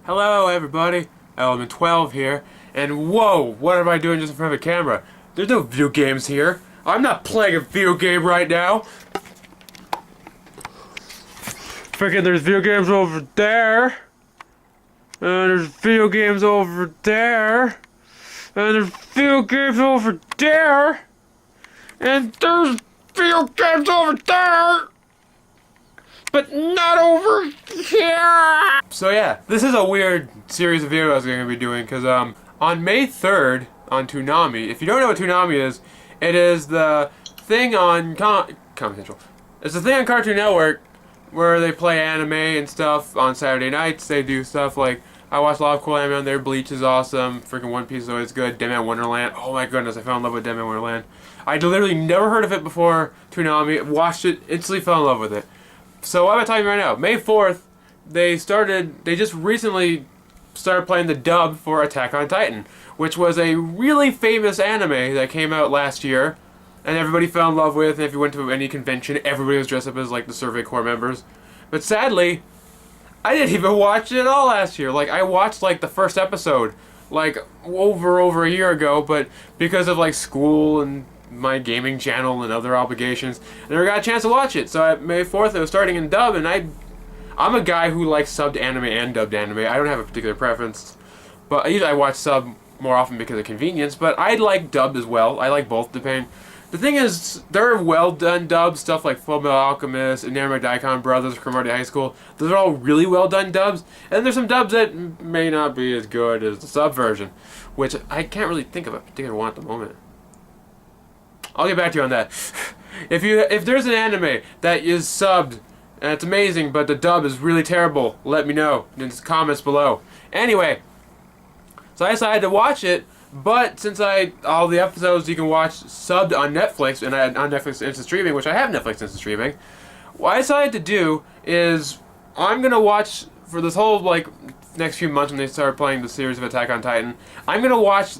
Hello everybody, ElementXII here, and whoa, what am I doing just in front of a camera? There's no video games here. I'm not playing a video game right now. Freaking there's video games over there. And there's video games over there. And there's video games over there. And there's video games over there. But not over here! So yeah, this is a weird series of videos I'm going to be doing, because on May 3rd, on Toonami, if you don't know what Toonami is, it is the thing on Comedy Central. It's the thing on Cartoon Network where they play anime and stuff on Saturday nights. They do stuff like, I watch a lot of cool anime on there. Bleach is awesome, freaking One Piece is always good, Deadman Wonderland, oh my goodness, I fell in love with Deadman Wonderland. I literally never heard of it before Toonami, watched it, instantly fell in love with it. So what am I talking right now? May 4th, they just recently started playing the dub for Attack on Titan, which was a really famous anime that came out last year, and everybody fell in love with, and if you went to any convention, everybody was dressed up as like the Survey Corps members. But sadly, I didn't even watch it at all last year. Like, I watched like the first episode, like over a year ago, but because of like school and my gaming channel and other obligations, I never got a chance to watch it. So at May 4th, it was starting in dub, and I'm a guy who likes subbed anime and dubbed anime. I don't have a particular preference, but usually I watch sub more often because of convenience, but I like dubbed as well. I like both, depending. The thing is, there are well done dubs, stuff like Fullmetal Alchemist, and Daikon Brothers, Cromartie High School. Those are all really well done dubs, and there's some dubs that may not be as good as the sub version, which I can't really think of a particular one at the moment. I'll get back to you on that. If there's an anime that is subbed and it's amazing, but the dub is really terrible, let me know in the comments below. Anyway, so I decided to watch it, but since all the episodes you can watch subbed on Netflix, and I had on Netflix Instant Streaming, which I have Netflix Instant Streaming, what I decided to do is I'm gonna watch for this whole like next few months when they start playing the series of Attack on Titan. I'm gonna watch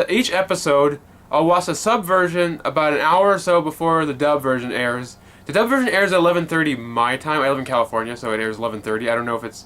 each episode. I'll watch the sub version about an hour or so before the dub version airs. The dub version airs at 11:30 my time. I live in California, so it airs 11:30. I don't know if it's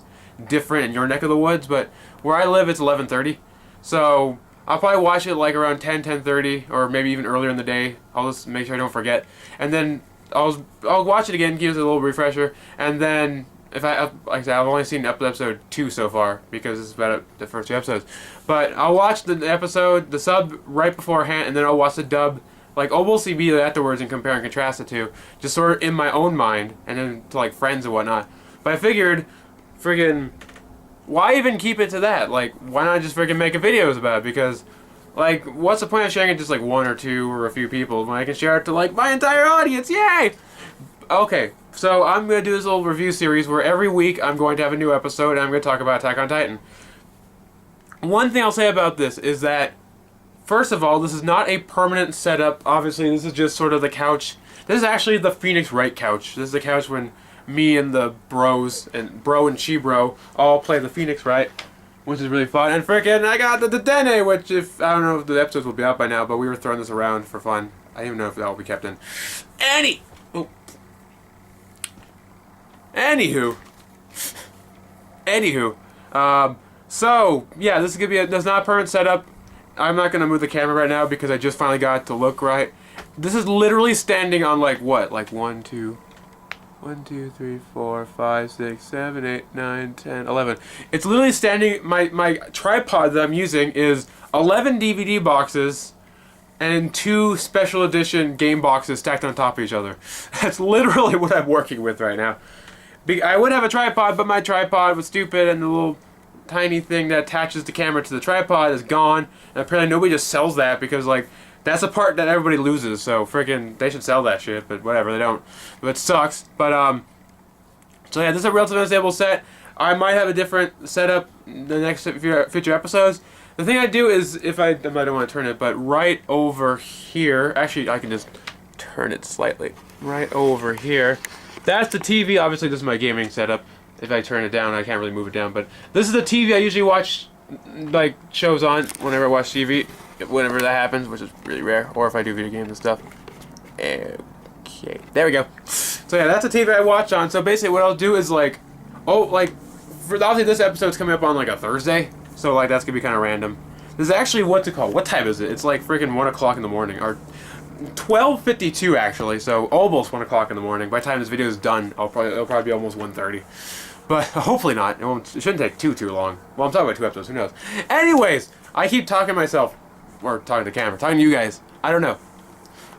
different in your neck of the woods, but where I live, it's 11:30. So I'll probably watch it like around 10:30, or maybe even earlier in the day. I'll just make sure I don't forget, and then I'll watch it again, give it a little refresher, and then like I said, I've only seen episode 2 so far because it's about the first 2 episodes. But I'll watch the sub right beforehand, and then I'll watch the dub like almost immediately afterwards and compare and contrast the two, just sort of in my own mind, and then to like friends and whatnot. But I figured, friggin', why even keep it to that? Like, why not just friggin' make videos about it? Because, like, what's the point of sharing it to just like 1 or 2 or a few people when I can share it to like my entire audience? Yay! Okay, so I'm going to do this little review series where every week I'm going to have a new episode and I'm going to talk about Attack on Titan. One thing I'll say about this is that, first of all, this is not a permanent setup. Obviously, this is just sort of the couch. This is actually the Phoenix Wright couch. This is the couch when me and the bros, and bro and she-bro, all play the Phoenix Wright, which is really fun. And frickin' I got the Dene, which I don't know if the episodes will be out by now, but we were throwing this around for fun. I don't even know if that will be kept in. Anywho, so yeah, this is gonna be that's not a permanent setup. I'm not gonna move the camera right now because I just finally got it to look right. This is literally standing on like what? Like 1, 2, 3, 4, 5, 6, 7, 8, 9, 10, 11. It's literally standing. My tripod that I'm using is 11 DVD boxes and 2 special edition game boxes stacked on top of each other. That's literally what I'm working with right now. I would have a tripod, but my tripod was stupid, and the little tiny thing that attaches the camera to the tripod is gone. And apparently nobody just sells that because, like, that's the part that everybody loses. So freaking, they should sell that shit, but whatever, they don't. But it sucks. But so yeah, this is a relatively unstable set. I might have a different setup in the next future episodes. The thing I do is, I don't want to turn it, but right over here, actually I can just turn it slightly. Right over here. That's the TV. Obviously, this is my gaming setup. If I turn it down, I can't really move it down. But this is the TV I usually watch, like, shows on whenever I watch TV. Whenever that happens, which is really rare. Or if I do video games and stuff. Okay, there we go. So yeah, that's the TV I watch on. So basically what I'll do is like obviously this episode's coming up on like a Thursday, so like that's gonna be kind of random. This is actually what time is it? It's like freaking 1 o'clock in the morning, or 12:52 actually. So almost 1 o'clock in the morning. By the time this video is done, it'll probably be almost 1:30. But hopefully not. It shouldn't take too long. Well, I'm talking about 2 episodes. Who knows? Anyways, I keep talking to myself, or talking to the camera, talking to you guys. I don't know.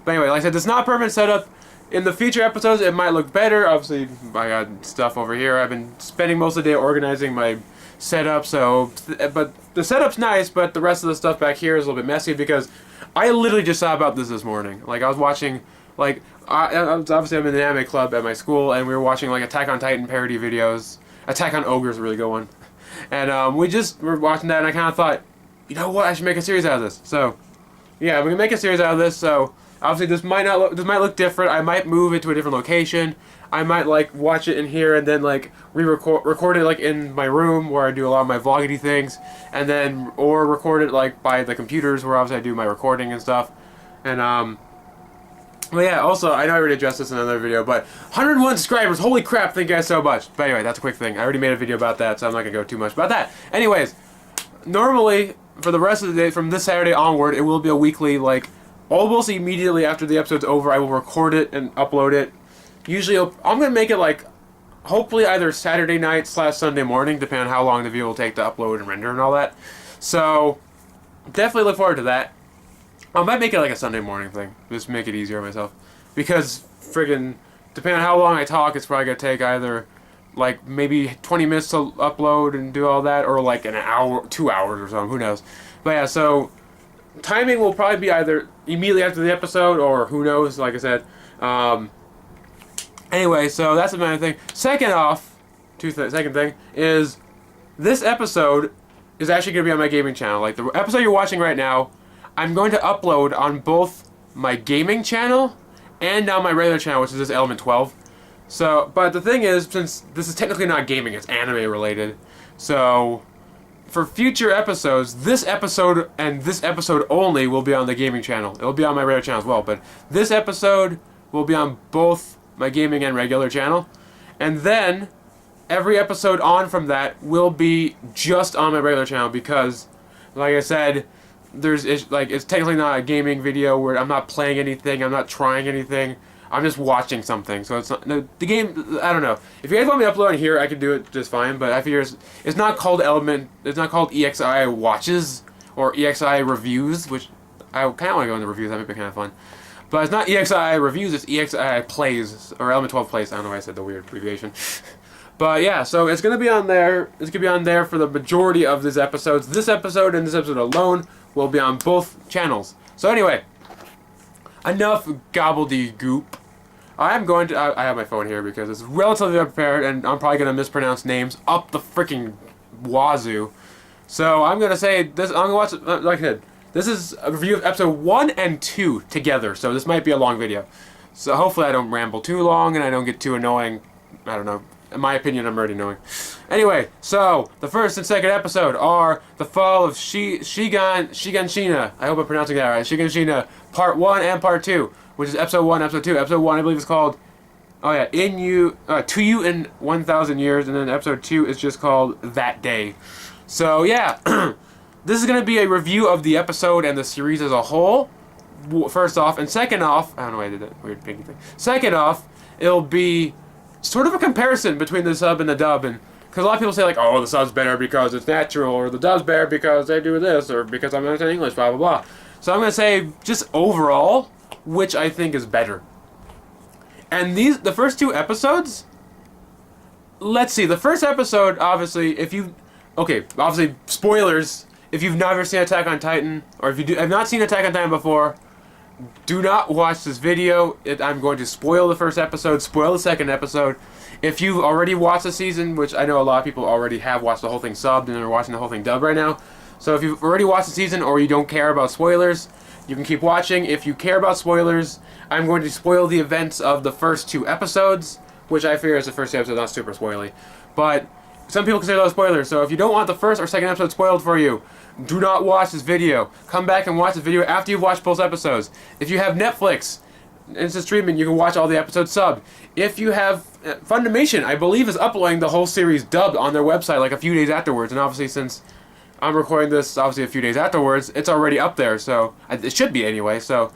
But anyway, like I said, this is not a permanent setup. In the future episodes, it might look better. Obviously, I got stuff over here. I've been spending most of the day organizing my setup. But the setup's nice, but the rest of the stuff back here is a little bit messy because I literally just saw about this morning. Like I was watching, like obviously I'm in the anime club at my school, and we were watching like Attack on Titan parody videos. Attack on Ogre is a really good one, and we just were watching that, and I kind of thought, you know what, I should make a series out of this. So yeah, we're gonna make a series out of this. So obviously this might look different. I might move it to a different location. I might like watch it in here and then like record it like in my room where I do a lot of my vloggity things, and then or record it like by the computers where obviously I do my recording and stuff. And but yeah, also I know I already addressed this in another video, but 101 subscribers, holy crap, thank you guys so much. But anyway, that's a quick thing. I already made a video about that, so I'm not gonna go too much about that. Anyways, normally for the rest of the day from this Saturday onward, it will be a weekly, like almost immediately after the episode's over, I will record it and upload it. Usually, I'm going to make it like, hopefully either Saturday night / Sunday morning, depending on how long the video will take to upload and render and all that. So, definitely look forward to that. I might make it like a Sunday morning thing, just make it easier on myself. Because, friggin', depending on how long I talk, it's probably going to take either, like, maybe 20 minutes to upload and do all that, or like an hour, 2 hours or something, who knows. But yeah, so, timing will probably be either immediately after the episode, or who knows, like I said. Anyway, so that's another thing. Second thing is this episode is actually going to be on my gaming channel. Like the episode you're watching right now, I'm going to upload on both my gaming channel and on my regular channel, which is this ElementXII. So, but the thing is, since this is technically not gaming, it's anime related. So, for future episodes, this episode and this episode only will be on the gaming channel. It'll be on my regular channel as well, but this episode will be on both my gaming and regular channel, and then every episode on from that will be just on my regular channel because, like I said, it's technically not a gaming video where I'm not playing anything, I'm not trying anything, I'm just watching something. So it's not the game. I don't know. If you guys want me to upload on here, I can do it just fine. But I figure it's not called It's not called EXI Watches or EXI Reviews, which I kind of want to go into reviews. That might be kind of fun. But it's not EXI Reviews, it's EXI Plays, or ElementXII Plays. I don't know why I said the weird abbreviation. But yeah, so it's going to be on there. It's going to be on there for the majority of these episodes. This episode and this episode alone will be on both channels. So anyway, enough gobbledygook. I have my phone here because it's relatively unprepared and I'm probably going to mispronounce names up the freaking wazoo. So I'm going to say this, I'm going to watch, like I said, this is a review of episode 1 and 2 together, so this might be a long video. So hopefully I don't ramble too long and I don't get too annoying. I don't know. In my opinion, I'm already annoying. Anyway, so the first and second episode are the fall of Shiganshina. I hope I'm pronouncing that right. Shiganshina, part 1 and part 2, which is episode 1, episode 2. Episode 1, I believe, is called, To You in 1,000 Years, and then episode 2 is just called That Day. So yeah. This is going to be a review of the episode and the series as a whole, first off. And second off, I don't know why I did that weird pinky thing. Second off, it'll be sort of a comparison between the sub and the dub. And because a lot of people say, like, oh, the sub's better because it's natural, or the dub's better because they do this, or because I'm understanding English, blah, blah, blah. So I'm going to say, just overall, which I think is better. And the first 2 episodes, let's see. The first episode, obviously, obviously, spoilers. If you've never seen Attack on Titan, or if you have not seen Attack on Titan before, do not watch this video. I'm going to spoil the first episode, spoil the second episode. If you've already watched the season, which I know a lot of people already have watched the whole thing subbed and are watching the whole thing dubbed right now. So if you've already watched the season or you don't care about spoilers, you can keep watching. If you care about spoilers, I'm going to spoil the events of the first 2 episodes, which I figure is the first episode, not super spoily. But some people consider those spoilers, so if you don't want the first or second episode spoiled for you, do not watch this video. Come back and watch this video after you've watched both episodes. If you have Netflix, instant streaming, you can watch all the episodes subbed. If you have Funimation, I believe, is uploading the whole series dubbed on their website like a few days afterwards, and obviously since I'm recording this obviously a few days afterwards, it's already up there, so it should be anyway. So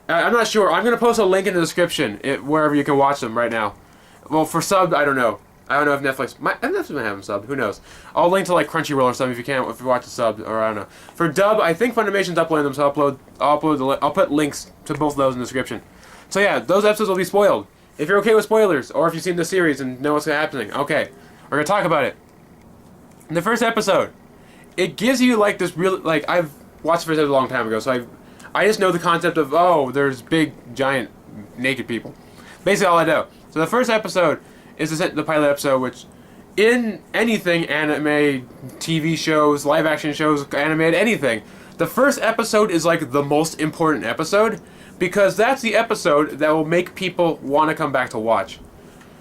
I'm not sure. I'm gonna post a link in the description wherever you can watch them right now. Well, for subbed, I don't know. I don't know if Netflix might have them subbed. Who knows? I'll link to like Crunchyroll or something if you watch the sub, or I don't know. For dub, I think Funimation's uploading them, so I'll put links to both of those in the description. So yeah, those episodes will be spoiled. If you're okay with spoilers, or if you've seen the series and know what's happening, okay, we're gonna talk about it. In the first episode, it gives you like this real, like, I've watched the first episode a long time ago, so I just know the concept of, oh, there's big giant naked people. Basically all I know. So the first episode is the pilot episode, which in anything, anime, TV shows, live action shows, animated, anything, the first episode is like the most important episode, because that's the episode that will make people want to come back to watch.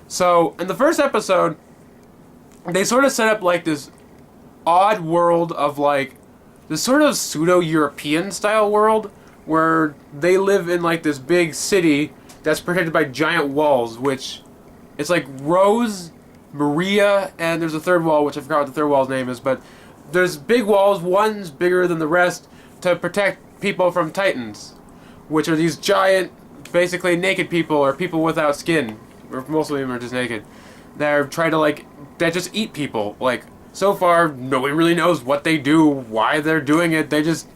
So in the first episode, they sort of set up like this odd world of like this sort of pseudo-European style world where they live in like this big city that's protected by giant walls, which it's like Rose, Maria, and there's a third wall, which I forgot what the third wall's name is, but there's big walls, one's bigger than the rest, to protect people from Titans, which are these giant, basically naked people, or people without skin, or most of them are just naked. They're trying to like, that just eat people. Like, so far, nobody really knows what they do, why they're doing it, they just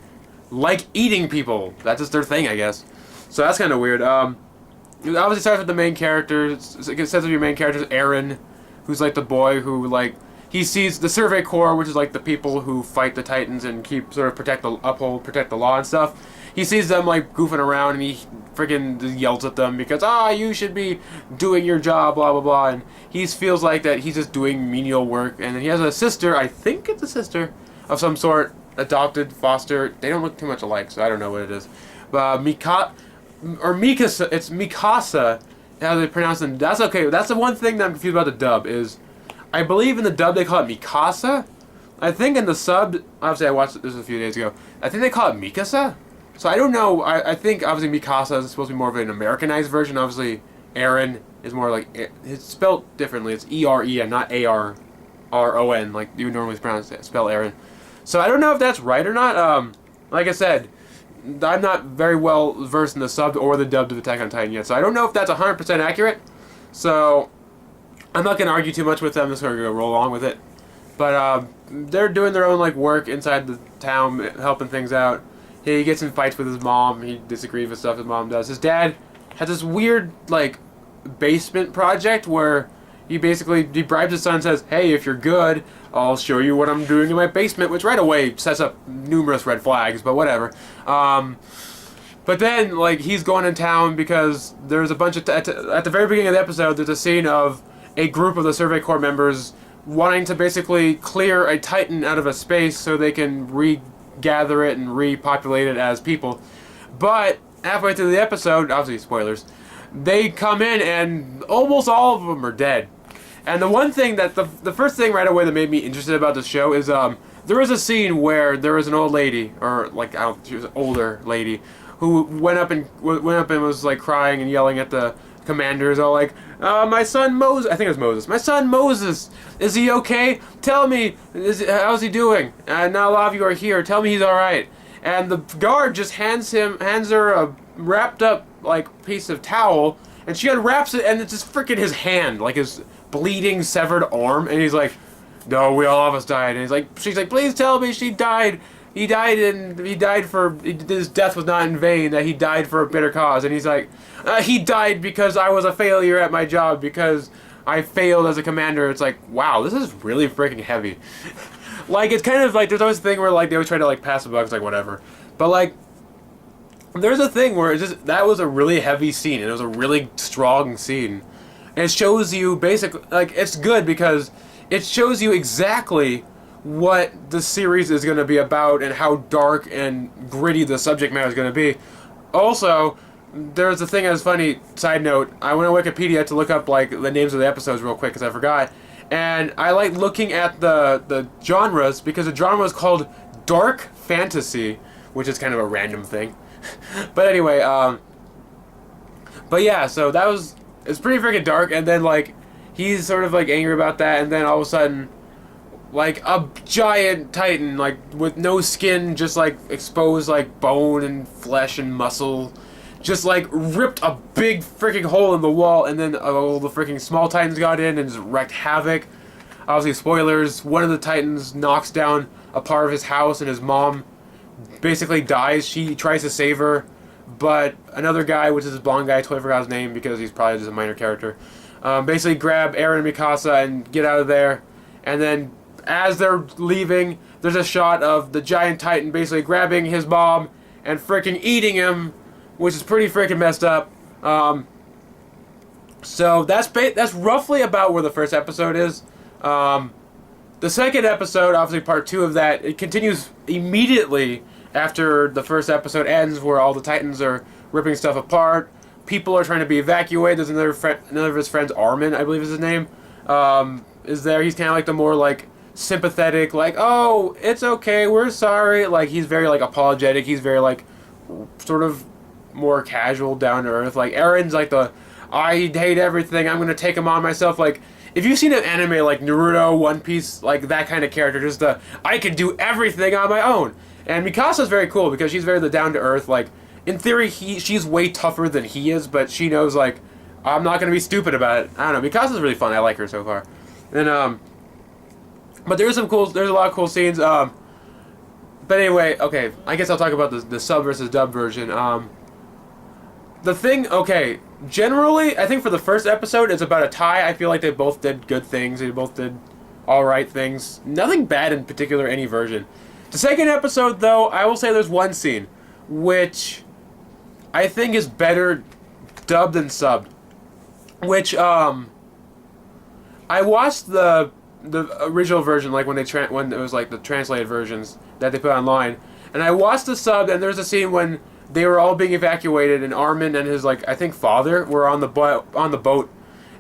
like eating people. That's just their thing, I guess. So that's kind of weird. It obviously starts with the main characters. It says of your main character is Aaron, who's like the boy who like he sees the Survey Corps, which is like the people who fight the Titans and keep sort of protect the law and stuff. He sees them like goofing around and he freaking yells at them because you should be doing your job, blah blah blah. And he feels like that he's just doing menial work. And then he has a sister, I think it's a sister of some sort, adopted, foster. They don't look too much alike, so I don't know what it is. But Mikasa, it's Mikasa, how they pronounce it. That's okay. That's the one thing that I'm confused about the dub is, I believe in the dub they call it Mikasa. I think in the sub, obviously I watched this a few days ago, I think they call it Mikasa. So I don't know, I think obviously Mikasa is supposed to be more of an Americanized version. Obviously Aaron is more like, it's spelled differently. It's E-R-E-N, not A-R-R-O-N, like you would normally spell Aaron. So I don't know if that's right or not. Like I said, I'm not very well versed in the sub or the dubbed of Attack on Titan yet, so I don't know if that's 100% accurate. So I'm not gonna argue too much with them. I'm just gonna roll along with it. But they're doing their own like work inside the town, helping things out. He gets in fights with his mom. He disagrees with stuff his mom does. His dad has this weird like basement project where he bribes his son and says, "Hey, if you're good, I'll show you what I'm doing in my basement," which right away sets up numerous red flags, but whatever. But then, like, he's going in town because there's a bunch of... At the very beginning of the episode, there's a scene of a group of the Survey Corps members wanting to basically clear a Titan out of a space so they can regather it and repopulate it as people. But halfway through the episode, obviously spoilers, they come in and almost all of them are dead. And the one thing that, the first thing right away that made me interested about this show is, there was a scene where there was an old lady, or like, she was an older lady, who went up and was like crying and yelling at the commanders, all like, my son Moses, I think it was Moses, my son Moses, is he okay? Tell me, how's he doing? Now a lot of you are here, tell me he's alright. And the guard just hands her a wrapped up like piece of towel, and she unwraps it, and it's just freaking his hand, like his bleeding severed arm, and he's like, no, we all of us died. And she's like, please tell me she died. His death was not in vain, that he died for a bitter cause. And he's like, he died because I was a failure at my job, because I failed as a commander. It's like, wow, this is really freaking heavy. Like, it's kind of like, there's always a thing where like they always try to like pass the bugs, like whatever. But like, there's a thing where that was a really heavy scene, and it was a really strong scene. And it shows you basically, like, it's good because it shows you exactly what the series is going to be about and how dark and gritty the subject matter is going to be. Also, there's a thing that's funny, side note, I went on Wikipedia to look up like the names of the episodes real quick because I forgot. And I like looking at the genres because the genre is called dark fantasy, which is kind of a random thing. But anyway, But yeah, so it's pretty freaking dark, and then like he's sort of like angry about that, and then all of a sudden, like a giant titan, like with no skin, just like exposed like bone and flesh and muscle, just like ripped a big freaking hole in the wall, and then all the freaking small titans got in and just wreaked havoc. Obviously, spoilers. One of the titans knocks down a part of his house, and his mom basically dies. She tries to save her, but another guy, which is this blonde guy, I totally forgot his name because he's probably just a minor character, basically grab Eren and Mikasa and get out of there. And then as they're leaving, there's a shot of the giant titan basically grabbing his mom and freaking eating him, which is pretty freaking messed up. So that's roughly about where the first episode is. The second episode, obviously part 2 of that, it continues immediately after the first episode ends, where all the titans are ripping stuff apart. People are trying to be evacuated. There's another of his friends, Armin, I believe is his name, is there. He's kind of like the more like sympathetic, like, oh, it's okay, we're sorry. Like, he's very like apologetic. He's very like sort of more casual, down to earth. Like, Eren's like I hate everything, I'm gonna take him on myself. Like, if you've seen an anime like Naruto, One Piece, like that kind of character, just I can do everything on my own. And Mikasa's very cool because she's very down to earth. Like, in theory, she's way tougher than he is, but she knows, like, I'm not gonna be stupid about it. I don't know. Mikasa's really fun. I like her so far. And but there's a lot of cool scenes. But anyway, okay, I guess I'll talk about the sub versus dub version. The thing, okay, generally, I think for the first episode, it's about a tie. I feel like they both did good things. They both did alright things. Nothing bad in particular, any version. The second episode, though, I will say there's one scene which I think is better dubbed than subbed. Which, I watched the original version, like when it was like the translated versions that they put online, and I watched the sub, and there's a scene when they were all being evacuated, and Armin and his, like, I think father were on the boat,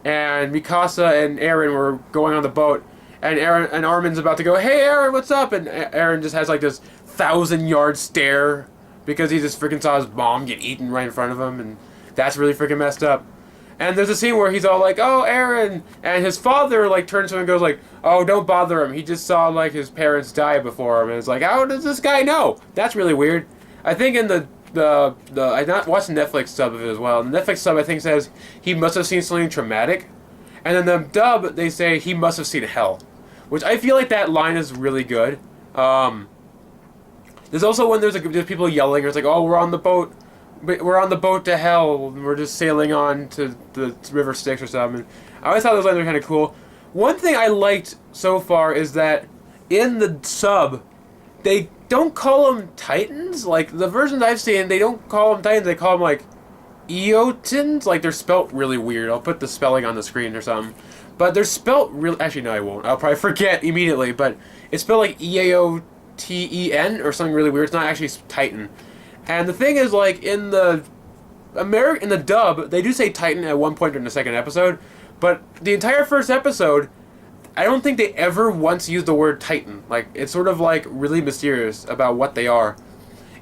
and Mikasa and Eren were going on the boat, and Armin's about to go, hey Eren, what's up? And Eren just has like this 1,000-yard stare because he just freaking saw his mom get eaten right in front of him, and that's really freaking messed up. And there's a scene where he's all like, oh, Eren, and his father like turns to him and goes like, oh, don't bother him, he just saw like his parents die before him. And it's like, how does this guy know? That's really weird. I think in I watched the Netflix sub of it as well. And the Netflix sub, I think, says he must have seen something traumatic, and then the dub, they say he must have seen hell, which I feel like that line is really good. There's also when there's people yelling, or it's like, oh, we're on the boat to hell, we're just sailing on to the River Styx or something. I always thought those lines were kind of cool. One thing I liked so far is that in the sub, they don't call them Titans. Like, the versions I've seen, they don't call them Titans, they call them, like, Eotans. Like, they're spelt really weird. I'll put the spelling on the screen or something. But they're spelt really... Actually, no, I won't. I'll probably forget immediately. But it's spelled, like, Eaoten or something really weird. It's not actually Titan. And the thing is, like, in the dub, they do say Titan at one point during the second episode. But the entire first episode, I don't think they ever once used the word Titan. Like, it's sort of, like, really mysterious about what they are.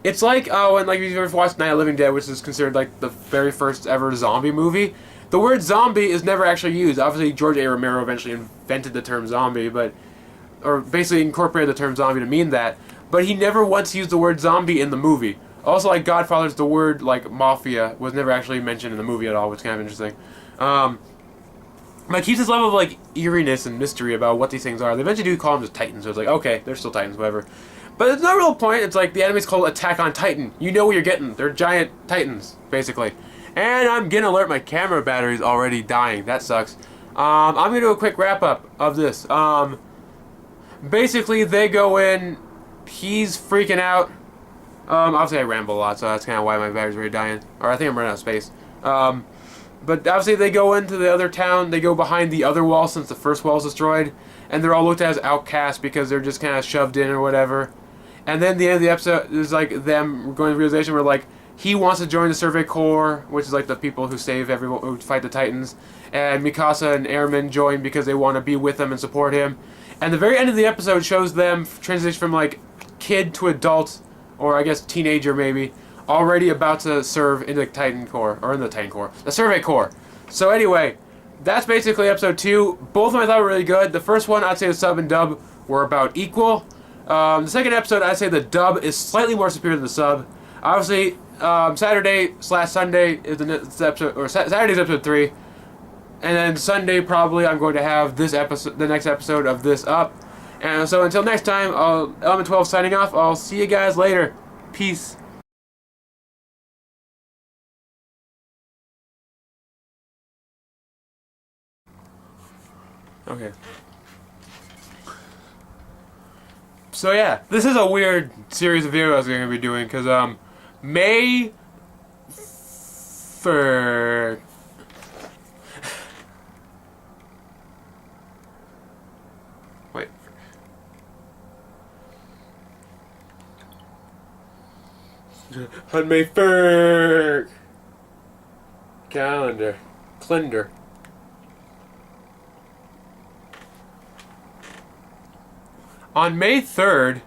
It's like, when, like, if you've ever watched Night of the Living Dead, which is considered, like, the very first ever zombie movie, the word zombie is never actually used. Obviously, George A. Romero eventually invented the term zombie, or basically incorporated the term zombie to mean that, but he never once used the word zombie in the movie. Also, like, Godfather's, the word, like, mafia was never actually mentioned in the movie at all, which is kind of interesting. But it keeps this level of, like, eeriness and mystery about what these things are. They eventually do call them just Titans, so it's like, okay, they're still Titans, whatever. But there's no real point. It's like, the anime's called Attack on Titan. You know what you're getting. They're giant Titans, basically. And I'm gonna alert my camera battery's already dying. That sucks. I'm gonna do a quick wrap-up of this. Basically, they go in, he's freaking out. Obviously I ramble a lot, so that's kind of why my battery's already dying. Or I think I'm running out of space. But obviously they go into the other town, they go behind the other wall since the first wall's destroyed, and they're all looked at as outcasts because they're just kind of shoved in or whatever. And then the end of the episode is like them going to the realization where, like, he wants to join the Survey Corps, which is like the people who save everyone, who fight the Titans, and Mikasa and Airman join because they want to be with him and support him. And the very end of the episode shows them transition from, like, kid to adult, or I guess teenager maybe, already about to serve in the Titan core, or in the Titan core, the Survey core. So anyway, that's basically episode 2. Both of them I thought were really good. The first one, I'd say the sub and dub were about equal. The second episode, I'd say the dub is slightly more superior than the sub. Obviously, Saturday/Sunday is the next episode, or Saturday's episode 3. And then Sunday, probably, I'm going to have this episode, the next episode of this up. And so until next time, ElementXII signing off. I'll see you guys later. Peace. Okay. So yeah, this is a weird series of videos I'm going to be doing, because, May... for... Wait. On May 3rd. Calendar. On May 3rd,